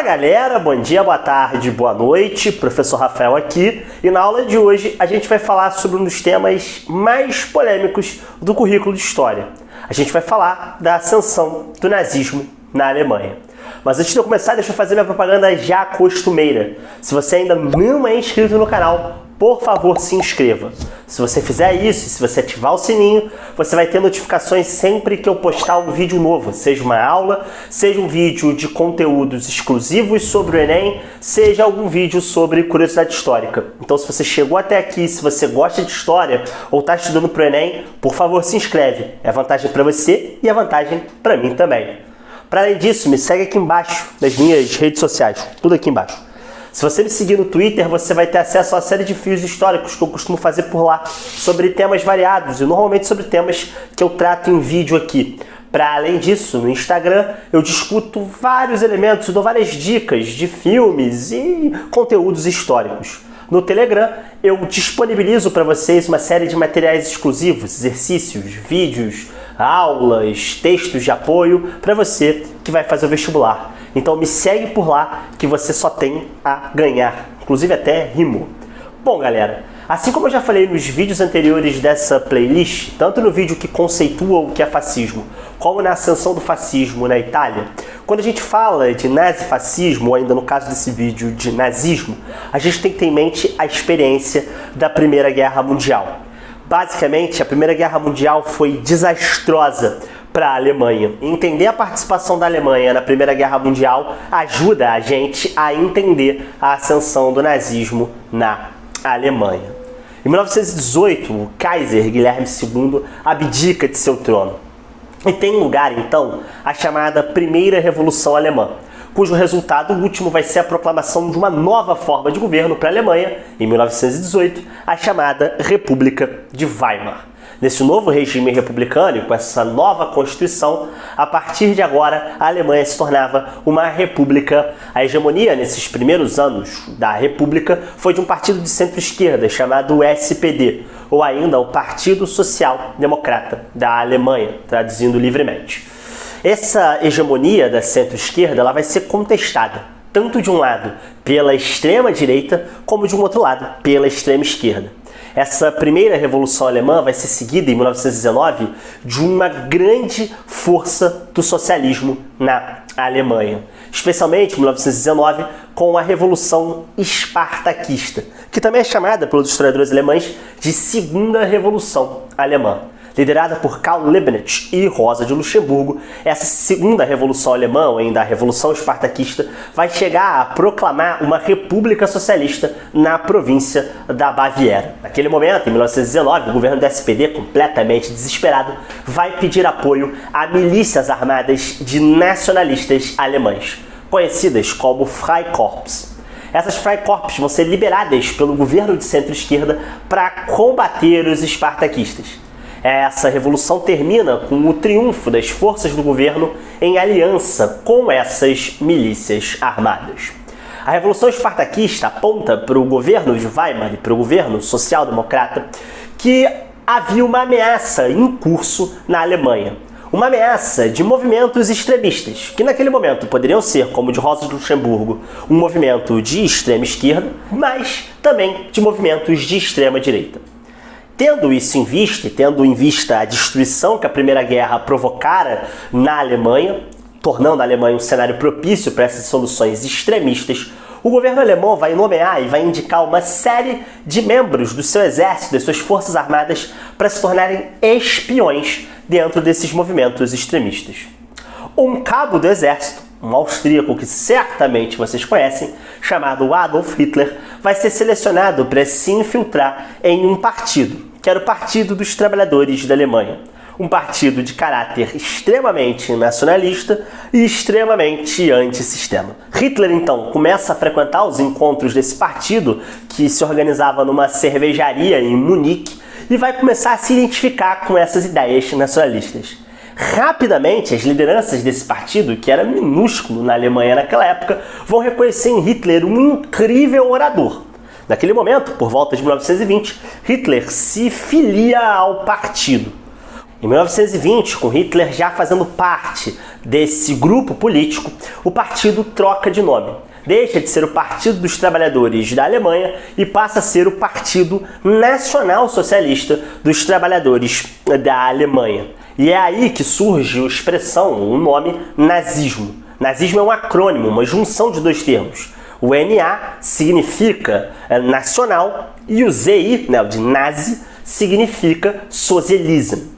galera, bom dia, boa tarde, boa noite, professor Rafael aqui, e na aula de hoje a gente vai falar sobre um dos temas mais polêmicos do currículo de História. A gente vai falar da ascensão do nazismo na Alemanha. Mas antes de eu começar, deixa eu fazer minha propaganda já costumeira. Se você ainda não é inscrito no canal, por favor, se inscreva. Se você fizer isso, se você ativar o sininho, você vai ter notificações sempre que eu postar um vídeo novo, seja uma aula, seja um vídeo de conteúdos exclusivos sobre o Enem, seja algum vídeo sobre curiosidade histórica. Então, se você chegou até aqui, se você gosta de história ou está estudando para o Enem, por favor, se inscreve. É vantagem para você e é vantagem para mim também. Para além disso, me segue aqui embaixo nas minhas redes sociais, tudo aqui embaixo. Se você me seguir no Twitter, você vai ter acesso a uma série de fios históricos que eu costumo fazer por lá, sobre temas variados e normalmente sobre temas que eu trato em vídeo aqui. Para além disso, no Instagram eu discuto vários elementos, dou várias dicas de filmes e conteúdos históricos. No Telegram eu disponibilizo para vocês uma série de materiais exclusivos, exercícios, vídeos, aulas, textos de apoio para você que vai fazer o vestibular. Então me segue por lá que você só tem a ganhar, inclusive até rimou. Bom galera, assim como eu já falei nos vídeos anteriores dessa playlist, tanto no vídeo que conceitua o que é fascismo, como na ascensão do fascismo na Itália, quando a gente fala de nazifascismo, ou ainda no caso desse vídeo de nazismo, a gente tem que ter em mente a experiência da Primeira Guerra Mundial. Basicamente, a Primeira Guerra Mundial foi desastrosa para a Alemanha. Entender a participação da Alemanha na Primeira Guerra Mundial ajuda a gente a entender a ascensão do nazismo na Alemanha. Em 1918, o Kaiser Guilherme II abdica de seu trono. E tem lugar, então, a chamada Primeira Revolução Alemã, cujo resultado último vai ser a proclamação de uma nova forma de governo para a Alemanha, em 1918, a chamada República de Weimar. Nesse novo regime republicano, com essa nova Constituição, a partir de agora a Alemanha se tornava uma república. A hegemonia nesses primeiros anos da república foi de um partido de centro-esquerda chamado SPD, ou ainda o Partido Social Democrata da Alemanha, traduzindo livremente. Essa hegemonia da centro-esquerda ela vai ser contestada, tanto de um lado pela extrema-direita, como de um outro lado pela extrema-esquerda. Essa primeira Revolução Alemã vai ser seguida, em 1919, de uma grande força do socialismo na Alemanha. Especialmente em 1919, com a Revolução Espartaquista, que também é chamada pelos historiadores alemães de Segunda Revolução Alemã. Liderada por Karl Liebknecht e Rosa de Luxemburgo, essa segunda Revolução Alemã, ou ainda a Revolução Espartaquista, vai chegar a proclamar uma república socialista na província da Baviera. Naquele momento, em 1919, o governo do SPD, completamente desesperado, vai pedir apoio a milícias armadas de nacionalistas alemães, conhecidas como Freikorps. Essas Freikorps vão ser liberadas pelo governo de centro-esquerda para combater os espartaquistas. Essa revolução termina com o triunfo das forças do governo em aliança com essas milícias armadas. A Revolução Espartaquista aponta para o governo de Weimar e para o governo social-democrata que havia uma ameaça em curso na Alemanha. Uma ameaça de movimentos extremistas, que naquele momento poderiam ser, como o de Rosa de Luxemburgo, um movimento de extrema esquerda, mas também de movimentos de extrema direita. Tendo isso em vista, e tendo em vista a destruição que a Primeira Guerra provocara na Alemanha, tornando a Alemanha um cenário propício para essas soluções extremistas, o governo alemão vai nomear e vai indicar uma série de membros do seu exército, das suas forças armadas, para se tornarem espiões dentro desses movimentos extremistas. Um cabo do exército, um austríaco que certamente vocês conhecem, chamado Adolf Hitler, vai ser selecionado para se infiltrar em um partido, que era o Partido dos Trabalhadores da Alemanha. Um partido de caráter extremamente nacionalista e extremamente antissistema. Hitler, então, começa a frequentar os encontros desse partido, que se organizava numa cervejaria em Munique, e vai começar a se identificar com essas ideias nacionalistas. Rapidamente, as lideranças desse partido, que era minúsculo na Alemanha naquela época, vão reconhecer em Hitler um incrível orador. Naquele momento, por volta de 1920, Hitler se filia ao partido. Em 1920, com Hitler já fazendo parte desse grupo político, o partido troca de nome. Deixa de ser o Partido dos Trabalhadores da Alemanha e passa a ser o Partido Nacional Socialista dos Trabalhadores da Alemanha. E é aí que surge a expressão, o nome nazismo. Nazismo é um acrônimo, uma junção de dois termos. O NA significa nacional e o ZI, o de nazi, significa socialismo.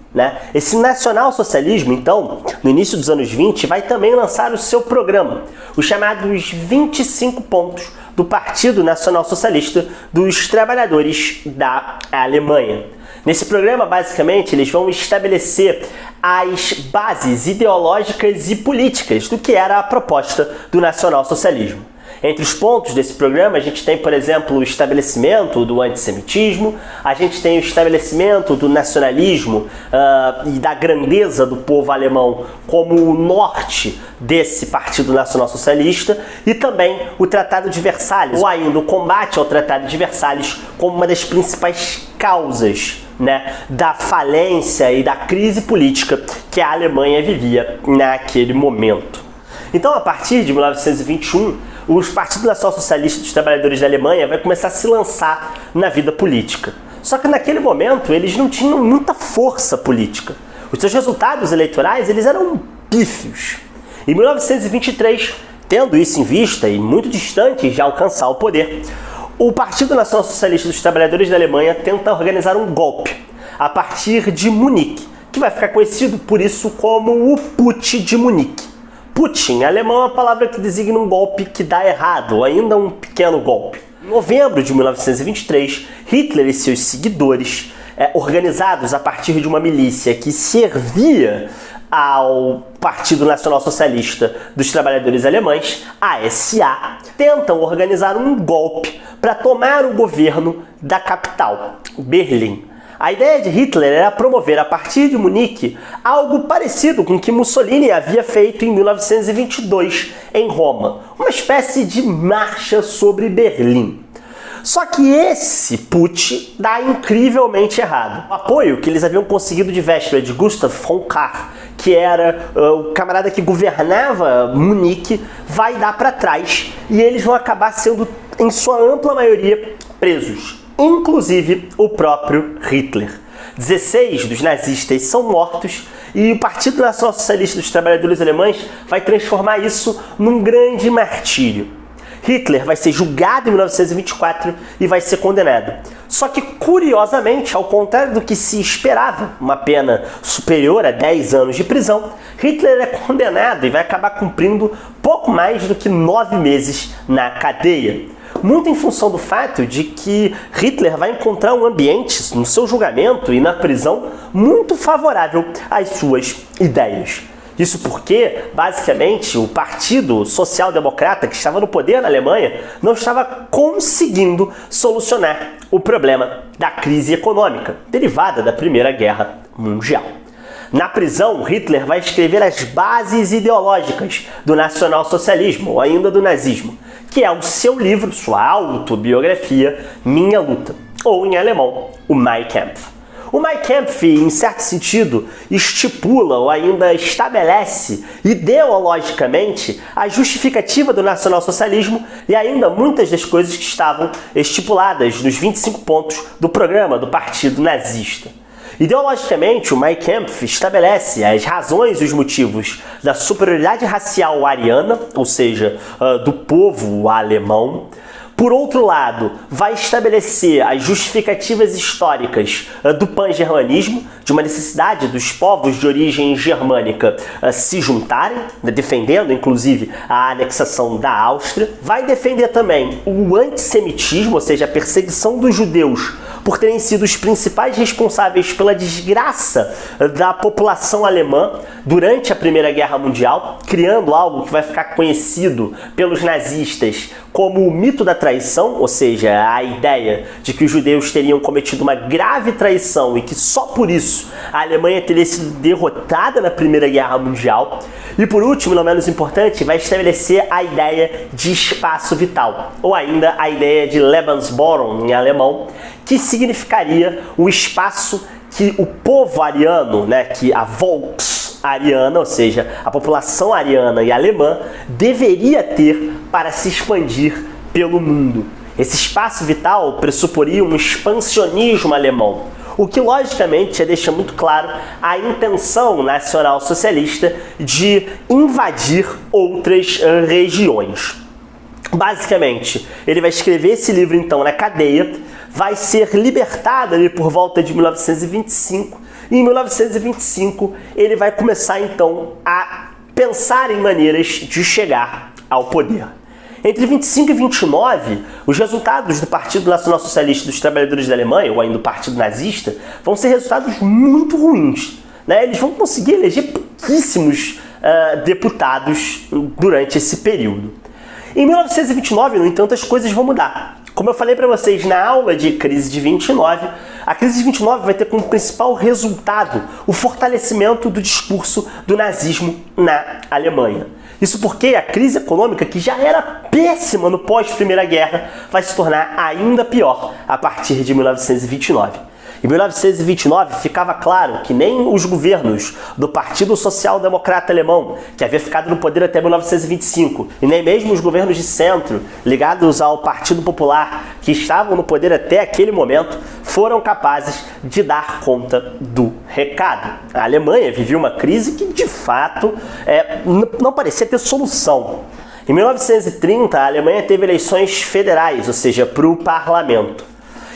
Esse nacional-socialismo, então, no início dos anos 20, vai também lançar o seu programa, os chamados 25 pontos do Partido Nacional Socialista dos Trabalhadores da Alemanha. Nesse programa, basicamente, eles vão estabelecer as bases ideológicas e políticas do que era a proposta do nacional-socialismo. Entre os pontos desse programa, a gente tem, por exemplo, o estabelecimento do antissemitismo, a gente tem o estabelecimento do nacionalismo e da grandeza do povo alemão como o norte desse Partido Nacional Socialista, e também o Tratado de Versalhes, ou ainda o combate ao Tratado de Versalhes como uma das principais causas da falência e da crise política que a Alemanha vivia naquele momento. Então, a partir de 1921, o Partido Nacional Socialista dos Trabalhadores da Alemanha vai começar a se lançar na vida política. Só que naquele momento eles não tinham muita força política. Os seus resultados eleitorais eles eram pífios. Em 1923, tendo isso em vista e muito distante de alcançar o poder, o Partido Nacional Socialista dos Trabalhadores da Alemanha tenta organizar um golpe a partir de Munique, que vai ficar conhecido por isso como o Putsch de Munique. Putsch, em alemão, é uma palavra que designa um golpe que dá errado, ou ainda um pequeno golpe. Em novembro de 1923, Hitler e seus seguidores, organizados a partir de uma milícia que servia ao Partido Nacional Socialista dos Trabalhadores Alemães, ASA, tentam organizar um golpe para tomar o governo da capital, Berlim. A ideia de Hitler era promover, a partir de Munique, algo parecido com o que Mussolini havia feito em 1922 em Roma, uma espécie de marcha sobre Berlim. Só que esse putsch dá incrivelmente errado. O apoio que eles haviam conseguido de véspera de Gustav von Kahr, que era o camarada que governava Munique, vai dar para trás e eles vão acabar sendo, em sua ampla maioria, presos. Inclusive o próprio Hitler. 16 dos nazistas são mortos e o Partido Nacional Socialista dos Trabalhadores Alemães vai transformar isso num grande martírio. Hitler vai ser julgado em 1924 e vai ser condenado. Só que, curiosamente, ao contrário do que se esperava, uma pena superior a 10 anos de prisão, Hitler é condenado e vai acabar cumprindo pouco mais do que 9 meses na cadeia. Muito em função do fato de que Hitler vai encontrar um ambiente no seu julgamento e na prisão muito favorável às suas ideias. Isso porque, basicamente, o Partido Social Democrata, que estava no poder na Alemanha, não estava conseguindo solucionar o problema da crise econômica derivada da Primeira Guerra Mundial. Na prisão, Hitler vai escrever as bases ideológicas do nacionalsocialismo, ou ainda do nazismo, que é o seu livro, sua autobiografia, Minha Luta, ou em alemão, o Mein Kampf. O Mein Kampf, em certo sentido, estipula ou ainda estabelece ideologicamente a justificativa do nacionalsocialismo e ainda muitas das coisas que estavam estipuladas nos 25 pontos do programa do Partido Nazista. Ideologicamente, o Mein Kampf estabelece as razões e os motivos da superioridade racial ariana, ou seja, do povo alemão. Por outro lado, vai estabelecer as justificativas históricas do pan-germanismo, de uma necessidade dos povos de origem germânica se juntarem, defendendo inclusive a anexação da Áustria. Vai defender também o antissemitismo, ou seja, a perseguição dos judeus por terem sido os principais responsáveis pela desgraça da população alemã durante a Primeira Guerra Mundial, criando algo que vai ficar conhecido pelos nazistas como o mito da traição, ou seja, a ideia de que os judeus teriam cometido uma grave traição e que só por isso a Alemanha teria sido derrotada na Primeira Guerra Mundial. E por último, não menos importante, vai estabelecer a ideia de espaço vital, ou ainda a ideia de Lebensraum em alemão, que significaria o espaço que o povo ariano, que a Volks ariana, ou seja, a população ariana e alemã, deveria ter para se expandir pelo mundo. Esse espaço vital pressuporia um expansionismo alemão, o que logicamente deixa muito claro a intenção nacional-socialista de invadir outras regiões. Basicamente, ele vai escrever esse livro então na cadeia, vai ser libertado ali por volta de 1925, e em 1925 ele vai começar então a pensar em maneiras de chegar ao poder. Entre 25 e 29, os resultados do Partido Nacional Socialista dos Trabalhadores da Alemanha, ou ainda do Partido Nazista, vão ser resultados muito ruins, né? Eles vão conseguir eleger pouquíssimos deputados durante esse período. Em 1929, no entanto, as coisas vão mudar. Como eu falei para vocês na aula de crise de 29, a crise de 29 vai ter como principal resultado o fortalecimento do discurso do nazismo na Alemanha. Isso porque a crise econômica, que já era péssima no pós-Primeira Guerra, vai se tornar ainda pior a partir de 1929. Em 1929, ficava claro que nem os governos do Partido Social Democrata Alemão, que havia ficado no poder até 1925, e nem mesmo os governos de centro, ligados ao Partido Popular, que estavam no poder até aquele momento, foram capazes de dar conta do recado. A Alemanha vivia uma crise que, de fato, não parecia ter solução. Em 1930, a Alemanha teve eleições federais, ou seja, para o parlamento.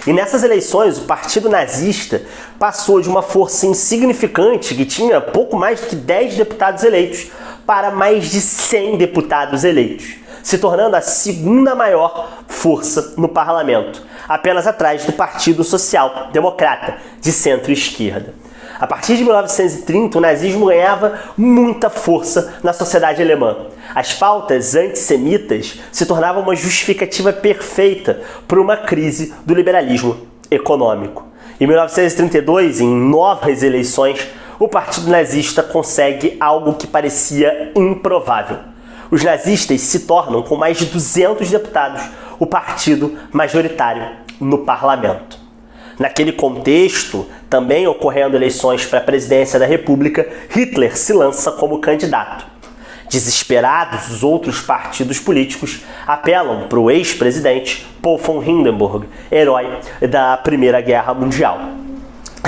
E nessas eleições, o Partido Nazista passou de uma força insignificante, que tinha pouco mais do que 10 deputados eleitos, para mais de 100 deputados eleitos, se tornando a segunda maior força no parlamento, apenas atrás do Partido Social Democrata, de centro-esquerda. A partir de 1930, o nazismo ganhava muita força na sociedade alemã. As pautas antissemitas se tornavam uma justificativa perfeita para uma crise do liberalismo econômico. Em 1932, em novas eleições, o Partido Nazista consegue algo que parecia improvável. Os nazistas se tornam, com mais de 200 deputados, o partido majoritário no parlamento. Naquele contexto, também ocorrendo eleições para a presidência da República, Hitler se lança como candidato. Desesperados, os outros partidos políticos apelam para o ex-presidente Paul von Hindenburg, herói da Primeira Guerra Mundial.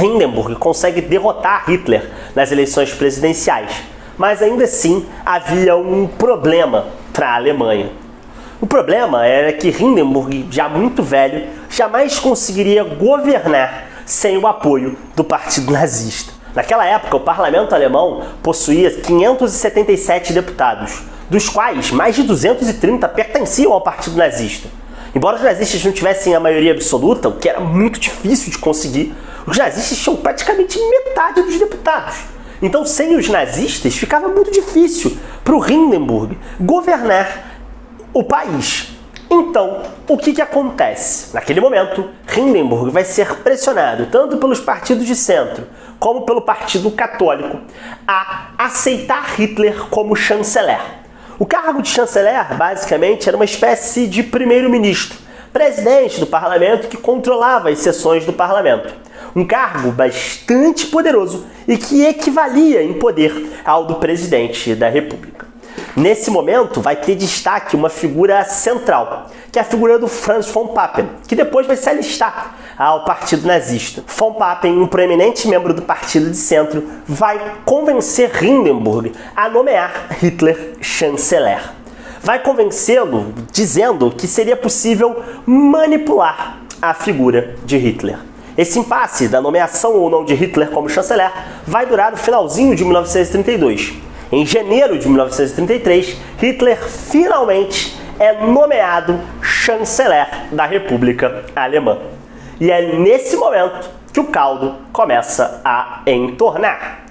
Hindenburg consegue derrotar Hitler nas eleições presidenciais, mas ainda assim havia um problema para a Alemanha. O problema era que Hindenburg, já muito velho, jamais conseguiria governar sem o apoio do Partido Nazista. Naquela época, o parlamento alemão possuía 577 deputados, dos quais mais de 230 pertenciam ao Partido Nazista. Embora os nazistas não tivessem a maioria absoluta, o que era muito difícil de conseguir, os nazistas tinham praticamente metade dos deputados. Então, sem os nazistas, ficava muito difícil para o Hindenburg governar o país. Então, o que acontece? Naquele momento, Hindenburg vai ser pressionado tanto pelos partidos de centro como pelo Partido Católico a aceitar Hitler como chanceler. O cargo de chanceler, basicamente, era uma espécie de primeiro-ministro, presidente do parlamento que controlava as sessões do parlamento. Um cargo bastante poderoso e que equivalia em poder ao do presidente da República. Nesse momento, vai ter destaque uma figura central, que é a figura do Franz von Papen, que depois vai se alistar ao Partido Nazista. Von Papen, um proeminente membro do Partido de Centro, vai convencer Hindenburg a nomear Hitler chanceler. Vai convencê-lo dizendo que seria possível manipular a figura de Hitler. Esse impasse da nomeação ou não de Hitler como chanceler vai durar no finalzinho de 1932. Em janeiro de 1933, Hitler finalmente é nomeado chanceler da República Alemã. E é nesse momento que o caldo começa a entornar.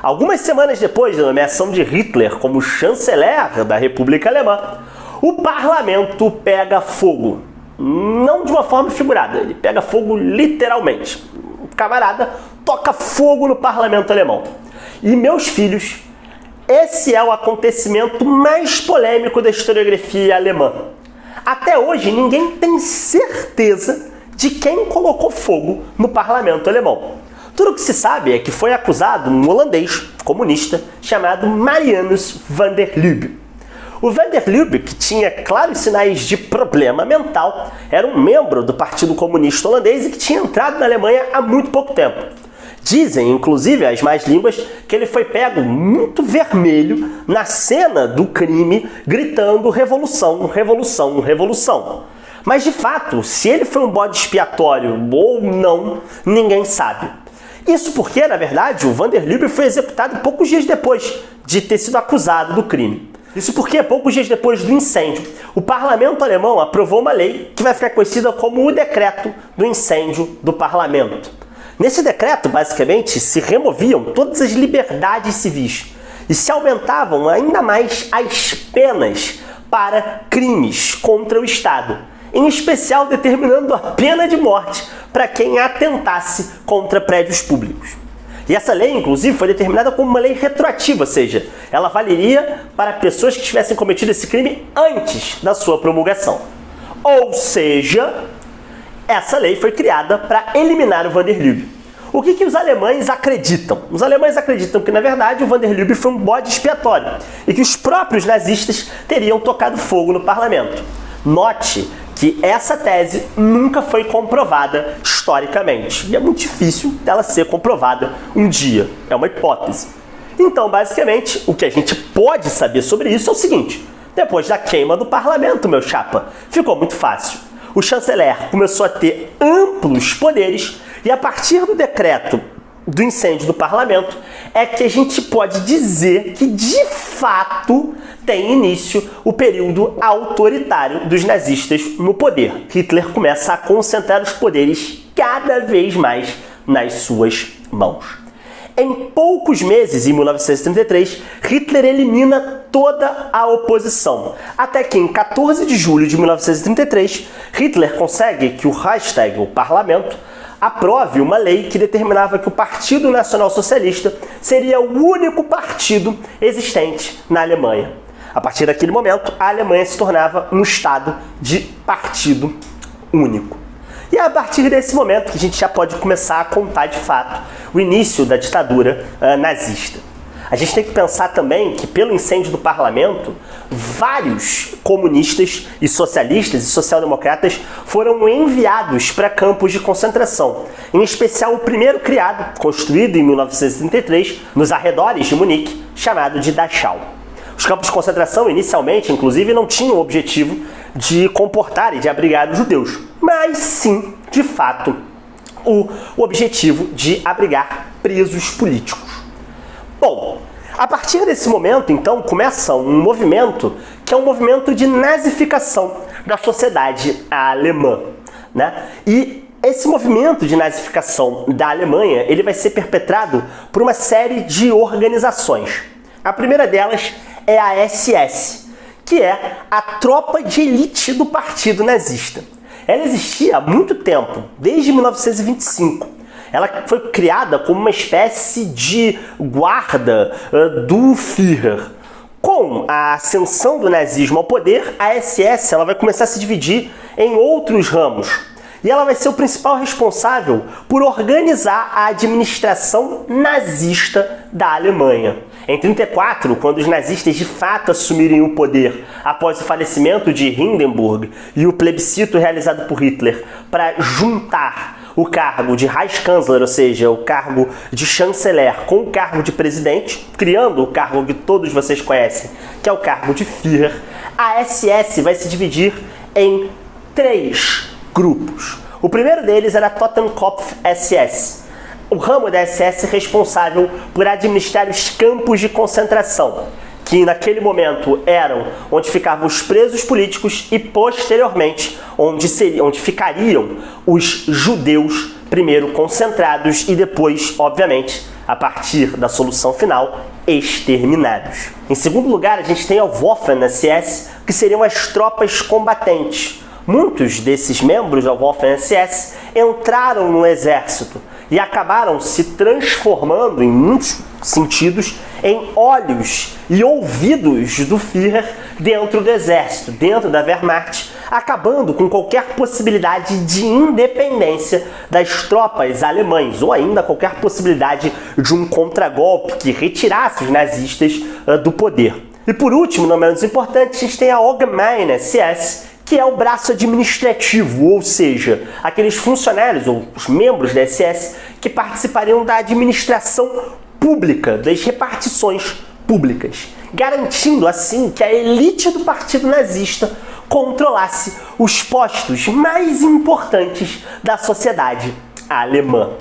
Algumas semanas depois da nomeação de Hitler como chanceler da República Alemã, o parlamento pega fogo. Não de uma forma figurada, ele pega fogo literalmente. O camarada toca fogo no parlamento alemão. E, meus filhos, esse é o acontecimento mais polêmico da historiografia alemã. Até hoje, ninguém tem certeza de quem colocou fogo no parlamento alemão. Tudo o que se sabe é que foi acusado um holandês comunista chamado Marianus van der Lubbe. O van der Lubbe, que tinha claros sinais de problema mental, era um membro do Partido Comunista Holandês e que tinha entrado na Alemanha há muito pouco tempo. Dizem, inclusive, as más línguas, que ele foi pego muito vermelho na cena do crime, gritando revolução, revolução, revolução. Mas, de fato, se ele foi um bode expiatório ou não, ninguém sabe. Isso porque, na verdade, o van der Lubbe foi executado poucos dias depois de ter sido acusado do crime. Isso porque, poucos dias depois do incêndio, o parlamento alemão aprovou uma lei que vai ficar conhecida como o Decreto do Incêndio do Parlamento. Nesse decreto, basicamente, se removiam todas as liberdades civis e se aumentavam ainda mais as penas para crimes contra o Estado, em especial determinando a pena de morte para quem atentasse contra prédios públicos. E essa lei, inclusive, foi determinada como uma lei retroativa, ou seja, ela valeria para pessoas que tivessem cometido esse crime antes da sua promulgação. Ou seja, essa lei foi criada para eliminar o van der Lubbe. O que os alemães acreditam? Os alemães acreditam que, na verdade, o van der Lubbe foi um bode expiatório e que os próprios nazistas teriam tocado fogo no parlamento. Note que essa tese nunca foi comprovada historicamente. E é muito difícil dela ser comprovada um dia. É uma hipótese. Então, basicamente, o que a gente pode saber sobre isso é o seguinte. Depois da queima do parlamento, meu chapa, ficou muito fácil. O chanceler começou a ter amplos poderes e a partir do decreto do incêndio do parlamento é que a gente pode dizer que, de fato, tem início o período autoritário dos nazistas no poder. Hitler começa a concentrar os poderes cada vez mais nas suas mãos. Em poucos meses, em 1933, Hitler elimina toda a oposição, até que em 14 de julho de 1933, Hitler consegue que o Reichstag, o parlamento, aprove uma lei que determinava que o Partido Nacional Socialista seria o único partido existente na Alemanha. A partir daquele momento, a Alemanha se tornava um estado de partido único. E é a partir desse momento que a gente já pode começar a contar de fato o início da ditadura nazista. A gente tem que pensar também que, pelo incêndio do parlamento, vários comunistas e socialistas e social-democratas foram enviados para campos de concentração, em especial o primeiro criado, construído em 1933, nos arredores de Munique, chamado de Dachau. Os campos de concentração, inicialmente, inclusive, não tinham o objetivo de comportar e de abrigar os judeus, mas sim, de fato, o objetivo de abrigar presos políticos. Bom, a partir desse momento, então, começa um movimento que é um movimento de nazificação da sociedade alemã, né? E esse movimento de nazificação da Alemanha, ele vai ser perpetrado por uma série de organizações. A primeira delas é a SS, que é a tropa de elite do partido nazista. Ela existia há muito tempo, desde 1925. Ela foi criada como uma espécie de guarda do Führer. Com a ascensão do nazismo ao poder, a SS ela vai começar a se dividir em outros ramos. E ela vai ser o principal responsável por organizar a administração nazista da Alemanha. Em 1934, quando os nazistas de fato assumirem o poder após o falecimento de Hindenburg e o plebiscito realizado por Hitler para juntar o cargo de Reichskanzler, ou seja, o cargo de chanceler, com o cargo de presidente, criando o cargo que todos vocês conhecem, que é o cargo de Führer, a SS vai se dividir em 3 grupos. O primeiro deles era a Totenkopf-SS, o ramo da SS responsável por administrar os campos de concentração, que naquele momento eram onde ficavam os presos políticos e posteriormente onde ficariam os judeus, primeiro concentrados e depois, obviamente, a partir da solução final, exterminados. Em segundo lugar, a gente tem a Waffen-SS, que seriam as tropas combatentes. Muitos desses membros da Waffen-SS entraram no exército e acabaram se transformando, em muitos sentidos, em olhos e ouvidos do Führer dentro do exército, dentro da Wehrmacht, acabando com qualquer possibilidade de independência das tropas alemãs, ou ainda qualquer possibilidade de um contragolpe que retirasse os nazistas do poder. E por último, não menos importante, a gente tem a Allgemeine SS, que é o braço administrativo, ou seja, aqueles funcionários ou os membros da SS que participariam da administração pública, das repartições públicas, garantindo assim que a elite do partido nazista controlasse os postos mais importantes da sociedade alemã.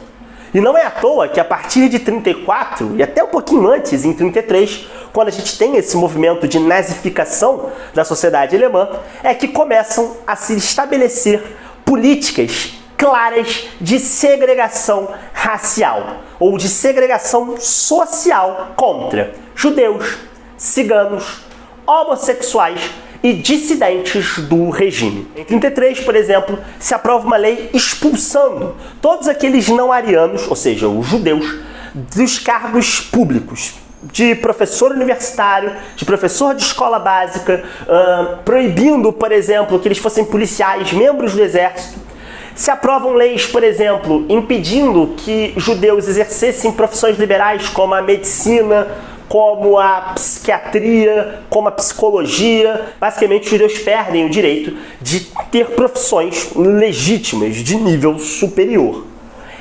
E não é à toa que a partir de 34 e até um pouquinho antes, em 33, quando a gente tem esse movimento de nazificação da sociedade alemã, é que começam a se estabelecer políticas claras de segregação racial ou de segregação social contra judeus, ciganos, homossexuais e dissidentes do regime. Em 33, por exemplo, se aprova uma lei expulsando todos aqueles não-arianos, ou seja, os judeus, dos cargos públicos, de professor universitário, de professor de escola básica, proibindo, por exemplo, que eles fossem policiais, membros do exército. Se aprovam leis, por exemplo, impedindo que judeus exercessem profissões liberais como a medicina, como a psiquiatria, como a psicologia. Basicamente, os judeus perdem o direito de ter profissões legítimas de nível superior.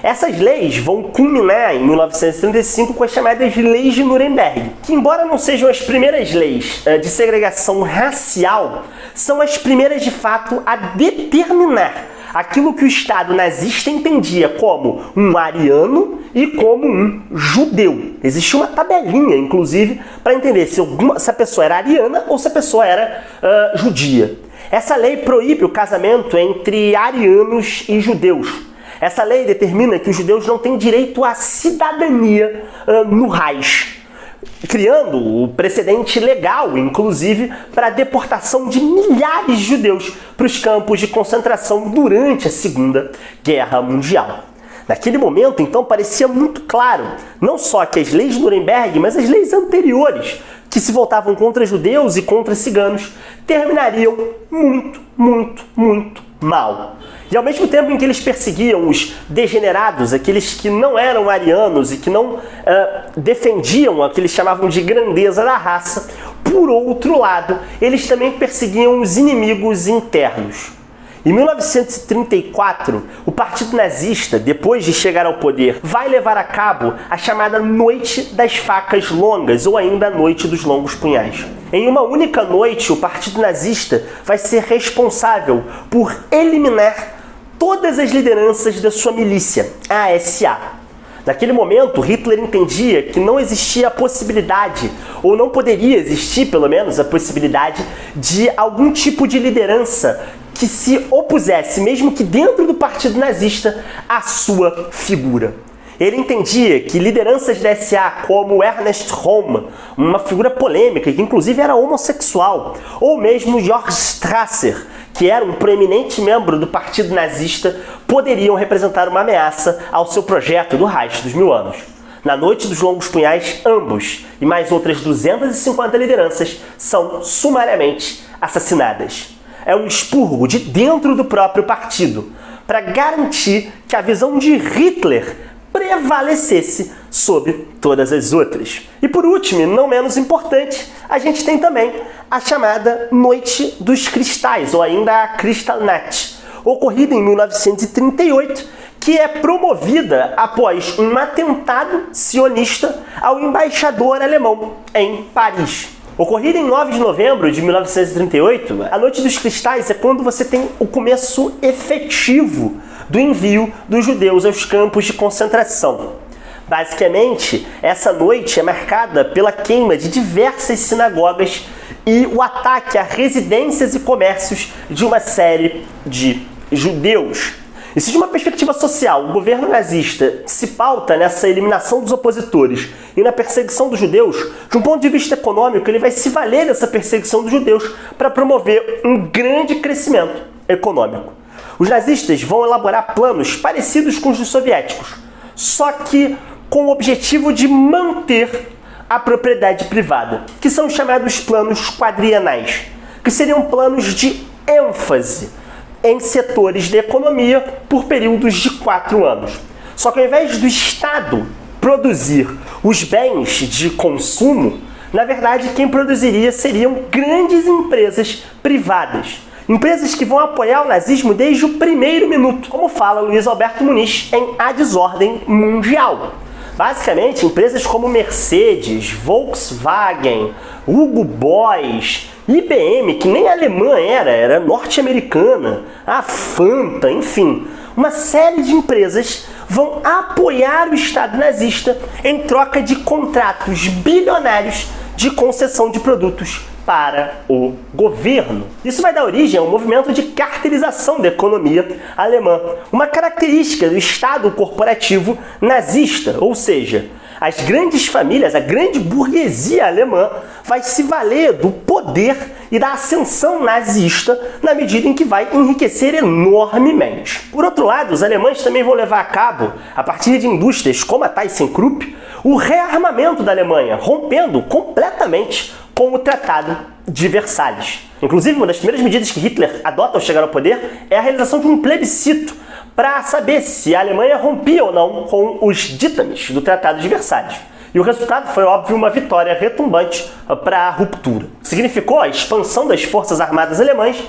Essas leis vão culminar em 1935 com as chamadas Leis de Nuremberg, que, embora não sejam as primeiras leis de segregação racial, são as primeiras de fato a determinar aquilo que o Estado nazista entendia como um ariano e como um judeu. Existia uma tabelinha, inclusive, para entender se a pessoa era ariana ou se a pessoa era judia. Essa lei proíbe o casamento entre arianos e judeus. Essa lei determina que os judeus não têm direito à cidadania no Reich, criando o precedente legal, inclusive, para a deportação de milhares de judeus para os campos de concentração durante a Segunda Guerra Mundial. Naquele momento, então, parecia muito claro, não só que as leis de Nuremberg, mas as leis anteriores, que se voltavam contra judeus e contra ciganos, terminariam muito, muito, muito mal. E ao mesmo tempo em que eles perseguiam os degenerados, aqueles que não eram arianos e que não defendiam o que eles chamavam de grandeza da raça, por outro lado, eles também perseguiam os inimigos internos. Em 1934, o Partido Nazista, depois de chegar ao poder, vai levar a cabo a chamada Noite das Facas Longas, ou ainda a Noite dos Longos Punhais. Em uma única noite, o Partido Nazista vai ser responsável por eliminar todas as lideranças da sua milícia, a SA. Naquele momento, Hitler entendia que não existia a possibilidade, ou não poderia existir, pelo menos, a possibilidade de algum tipo de liderança que se opusesse, mesmo que dentro do Partido Nazista, à sua figura. Ele entendia que lideranças da SA como Ernst Röhm, uma figura polêmica, que inclusive era homossexual, ou mesmo Georg Strasser, que era um proeminente membro do Partido Nazista, poderiam representar uma ameaça ao seu projeto do Reich dos Mil Anos. Na Noite dos Longos Punhais, ambos e mais outras 250 lideranças são sumariamente assassinadas. É um expurgo de dentro do próprio partido, para garantir que a visão de Hitler prevalecesse sobre todas as outras. E por último, e não menos importante, a gente tem também a chamada Noite dos Cristais, ou ainda a Kristallnacht, ocorrida em 1938, que é promovida após um atentado sionista ao embaixador alemão em Paris. Ocorrida em 9 de novembro de 1938, a Noite dos Cristais é quando você tem o começo efetivo do envio dos judeus aos campos de concentração. Basicamente, essa noite é marcada pela queima de diversas sinagogas e o ataque a residências e comércios de uma série de judeus. E se de uma perspectiva social o governo nazista se pauta nessa eliminação dos opositores e na perseguição dos judeus, de um ponto de vista econômico, ele vai se valer dessa perseguição dos judeus para promover um grande crescimento econômico. Os nazistas vão elaborar planos parecidos com os dos soviéticos, só que com o objetivo de manter a propriedade privada, que são os chamados planos quadrienais, que seriam planos de ênfase em setores da economia por períodos de 4 anos. Só que ao invés do Estado produzir os bens de consumo, na verdade quem produziria seriam grandes empresas privadas. Empresas que vão apoiar o nazismo desde o primeiro minuto, como fala Luiz Alberto Muniz em A Desordem Mundial. Basicamente, empresas como Mercedes, Volkswagen, Hugo Boss, IBM, que nem alemã era norte-americana, a Fanta, enfim. Uma série de empresas vão apoiar o Estado nazista em troca de contratos bilionários de concessão de produtos para o governo. Isso vai dar origem a um movimento de cartelização da economia alemã, uma característica do Estado corporativo nazista, ou seja, as grandes famílias, a grande burguesia alemã vai se valer do poder e da ascensão nazista na medida em que vai enriquecer enormemente. Por outro lado, os alemães também vão levar a cabo, a partir de indústrias como a ThyssenKrupp, o rearmamento da Alemanha, rompendo completamente com o Tratado de Versalhes. Inclusive, uma das primeiras medidas que Hitler adota ao chegar ao poder é a realização de um plebiscito para saber se a Alemanha rompia ou não com os ditames do Tratado de Versalhes. E o resultado foi, óbvio, uma vitória retumbante para a ruptura. Significou a expansão das forças armadas alemãs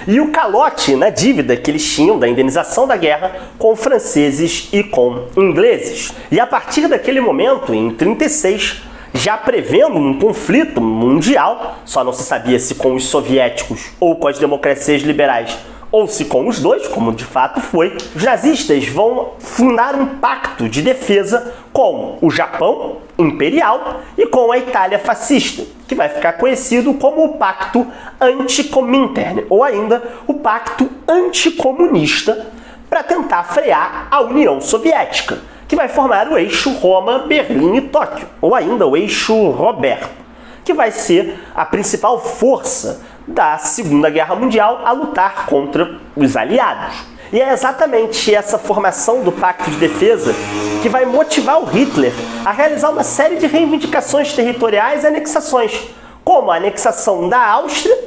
e o calote na dívida que eles tinham da indenização da guerra com franceses e com ingleses. E a partir daquele momento, em 1936, já prevendo um conflito mundial, só não se sabia se com os soviéticos ou com as democracias liberais, ou se com os dois, como de fato foi, os nazistas vão fundar um pacto de defesa com o Japão imperial e com a Itália fascista, que vai ficar conhecido como o Pacto Anticomintern, ou ainda o Pacto Anticomunista, para tentar frear a União Soviética, que vai formar o eixo Roma, Berlim e Tóquio, ou ainda o eixo Roberto, que vai ser a principal força da Segunda Guerra Mundial a lutar contra os aliados. E é exatamente essa formação do Pacto de Defesa que vai motivar o Hitler a realizar uma série de reivindicações territoriais e anexações, como a anexação da Áustria,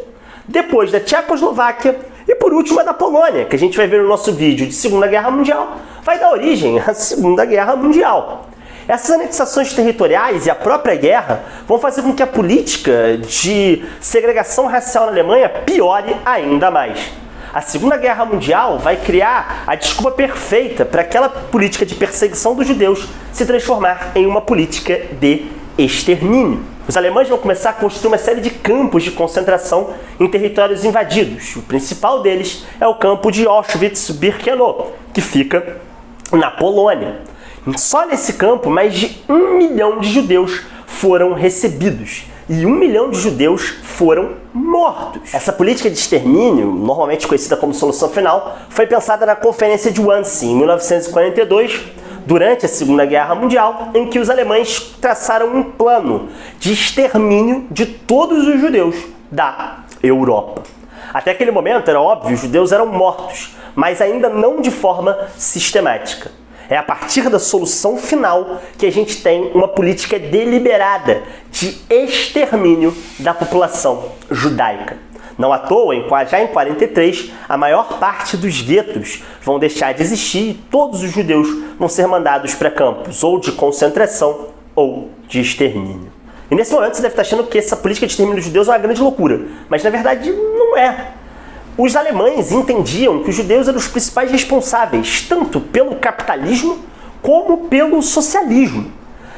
depois da Tchecoslováquia e por último a da Polônia, que a gente vai ver no nosso vídeo de Segunda Guerra Mundial, vai dar origem à Segunda Guerra Mundial. Essas anexações territoriais e a própria guerra vão fazer com que a política de segregação racial na Alemanha piore ainda mais. A Segunda Guerra Mundial vai criar a desculpa perfeita para aquela política de perseguição dos judeus se transformar em uma política de extermínio. Os alemães vão começar a construir uma série de campos de concentração em territórios invadidos. O principal deles é o campo de Auschwitz-Birkenau, que fica na Polônia. Só nesse campo, mais de 1 milhão de judeus foram recebidos e 1 milhão de judeus foram mortos. Essa política de extermínio, normalmente conhecida como solução final, foi pensada na Conferência de Wannsee, em 1942, durante a Segunda Guerra Mundial, em que os alemães traçaram um plano de extermínio de todos os judeus da Europa. Até aquele momento, era óbvio, os judeus eram mortos, mas ainda não de forma sistemática. É a partir da solução final que a gente tem uma política deliberada de extermínio da população judaica. Não à toa, já em 1943, a maior parte dos guetos vão deixar de existir e todos os judeus vão ser mandados para campos ou de concentração ou de extermínio. E nesse momento você deve estar achando que essa política de extermínio dos judeus é uma grande loucura, mas na verdade não é. Os alemães entendiam que os judeus eram os principais responsáveis, tanto pelo capitalismo como pelo socialismo.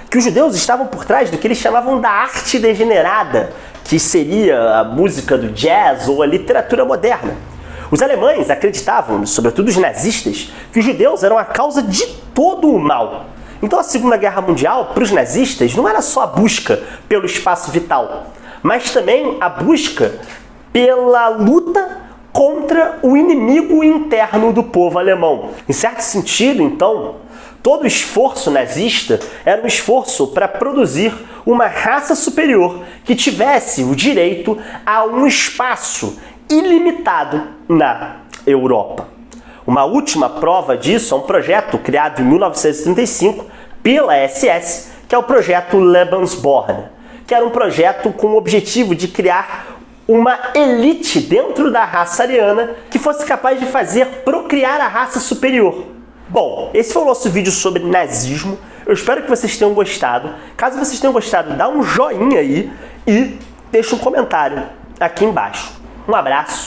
Que os judeus estavam por trás do que eles chamavam da arte degenerada, que seria a música do jazz ou a literatura moderna. Os alemães acreditavam, sobretudo os nazistas, que os judeus eram a causa de todo o mal. Então a Segunda Guerra Mundial, para os nazistas, não era só a busca pelo espaço vital, mas também a busca pela luta contra o inimigo interno do povo alemão. Em certo sentido, então, todo o esforço nazista era um esforço para produzir uma raça superior que tivesse o direito a um espaço ilimitado na Europa. Uma última prova disso é um projeto criado em 1935 pela SS, que é o projeto Lebensborn, que era um projeto com o objetivo de criar uma elite dentro da raça ariana que fosse capaz de fazer procriar a raça superior. Bom, esse foi o nosso vídeo sobre nazismo. Eu espero que vocês tenham gostado. Caso vocês tenham gostado, dá um joinha aí e deixa um comentário aqui embaixo. Um abraço.